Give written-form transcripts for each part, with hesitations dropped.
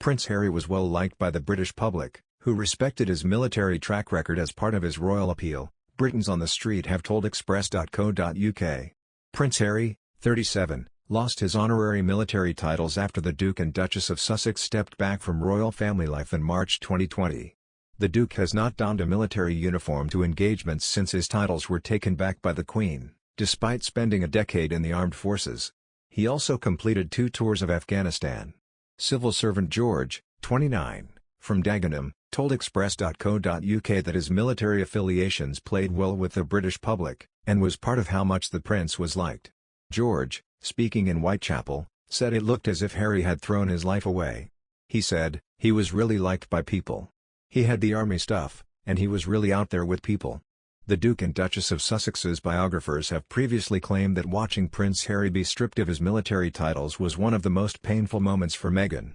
Prince Harry was well liked by the British public, who respected his military track record as part of his royal appeal, Britons on the street have told Express.co.uk. Prince Harry, 37, lost his honorary military titles after the Duke and Duchess of Sussex stepped back from royal family life in March 2020. The Duke has not donned a military uniform to engagements since his titles were taken back by the Queen, despite spending a decade in the armed forces. He also completed 2 tours of Afghanistan. Civil servant George, 29, from Dagenham, told Express.co.uk that his military affiliations played well with the British public, and was part of how much the prince was liked. George, speaking in Whitechapel, said it looked as if Harry had thrown his life away. He said, "He was really liked by people. He had the army stuff, and he was really out there with people." The Duke and Duchess of Sussex's biographers have previously claimed that watching Prince Harry be stripped of his military titles was one of the most painful moments for Meghan.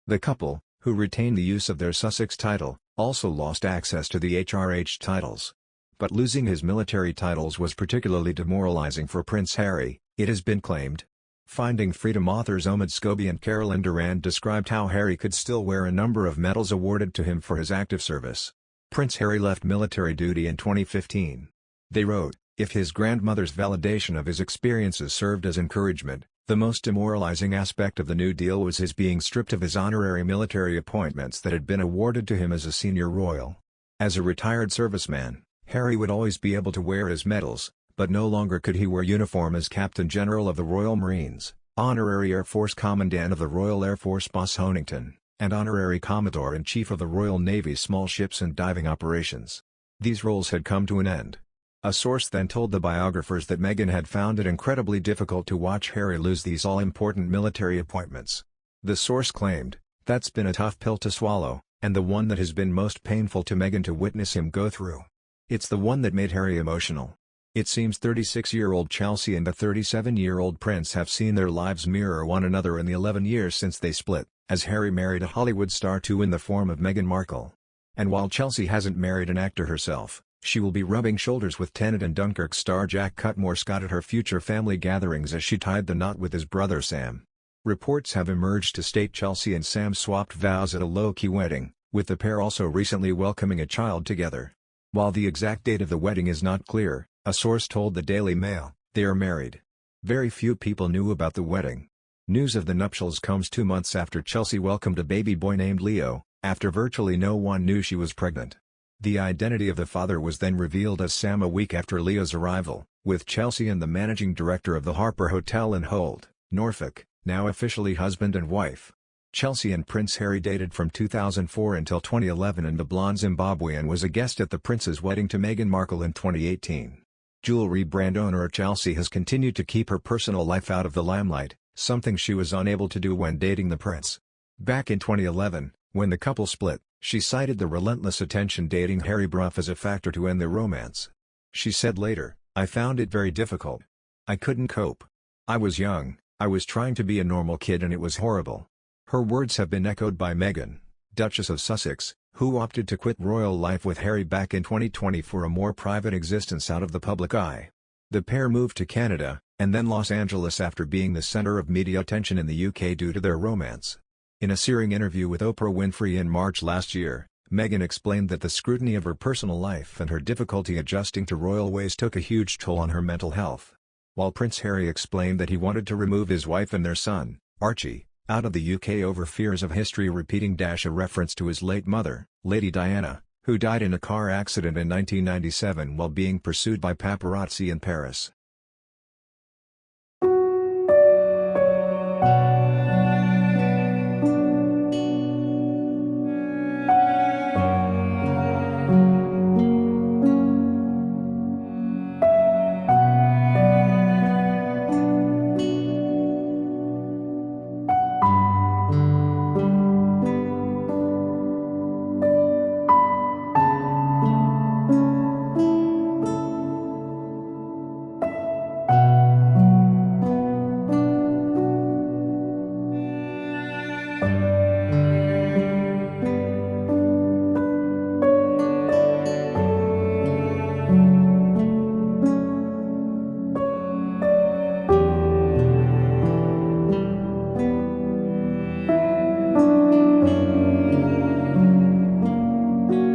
The couple, who retained the use of their Sussex title, also lost access to the HRH titles. But losing his military titles was particularly demoralizing for Prince Harry, it has been claimed. Finding Freedom authors Omid Scobie and Carolyn Durand described how Harry could still wear a number of medals awarded to him for his active service. Prince Harry left military duty in 2015. They wrote, "If his grandmother's validation of his experiences served as encouragement, the most demoralizing aspect of the new deal was his being stripped of his honorary military appointments that had been awarded to him as a senior royal. As a retired serviceman, Harry would always be able to wear his medals, but no longer could he wear uniform as Captain General of the Royal Marines, Honorary Air Force Commandant of the Royal Air Force Base Honington, and Honorary Commodore-in-Chief of the Royal Navy's Small Ships and Diving Operations. These roles had come to an end." A source then told the biographers that Meghan had found it incredibly difficult to watch Harry lose these all-important military appointments. The source claimed, "That's been a tough pill to swallow, and the one that has been most painful to Meghan to witness him go through. It's the one that made Harry emotional. It seems 36-year-old Chelsea and the 37-year-old Prince have seen their lives mirror one another in the 11 years since they split, as Harry married a Hollywood star too in the form of Meghan Markle. And while Chelsea hasn't married an actor herself, she will be rubbing shoulders with Tenet and Dunkirk star Jack Cutmore Scott at her future family gatherings as she tied the knot with his brother Sam. Reports have emerged to state Chelsea and Sam swapped vows at a low-key wedding, with the pair also recently welcoming a child together. While the exact date of the wedding is not clear, a source told the Daily Mail, they are married. Very few people knew about the wedding. News of the nuptials comes 2 months after Chelsea welcomed a baby boy named Leo, after virtually no one knew she was pregnant. The identity of the father was then revealed as Sam a week after Leo's arrival, with Chelsea and the managing director of the Harper Hotel in Holt, Norfolk, now officially husband and wife. Chelsea and Prince Harry dated from 2004 until 2011, and the blonde Zimbabwean was a guest at the prince's wedding to Meghan Markle in 2018. Jewelry brand owner Chelsea has continued to keep her personal life out of the limelight, something she was unable to do when dating the prince. Back in 2011, when the couple split, she cited the relentless attention dating Harry brought as a factor to end their romance. She said later, "I found it very difficult. I couldn't cope. I was young, I was trying to be a normal kid, and it was horrible." Her words have been echoed by Meghan, Duchess of Sussex, who opted to quit royal life with Harry back in 2020 for a more private existence out of the public eye. The pair moved to Canada, and then Los Angeles after being the center of media attention in the UK due to their romance. In a searing interview with Oprah Winfrey in March last year, Meghan explained that the scrutiny of her personal life and her difficulty adjusting to royal ways took a huge toll on her mental health. While Prince Harry explained that he wanted to remove his wife and their son, Archie, out of the UK over fears of history repeating a reference to his late mother, Lady Diana, who died in a car accident in 1997 while being pursued by paparazzi in Paris.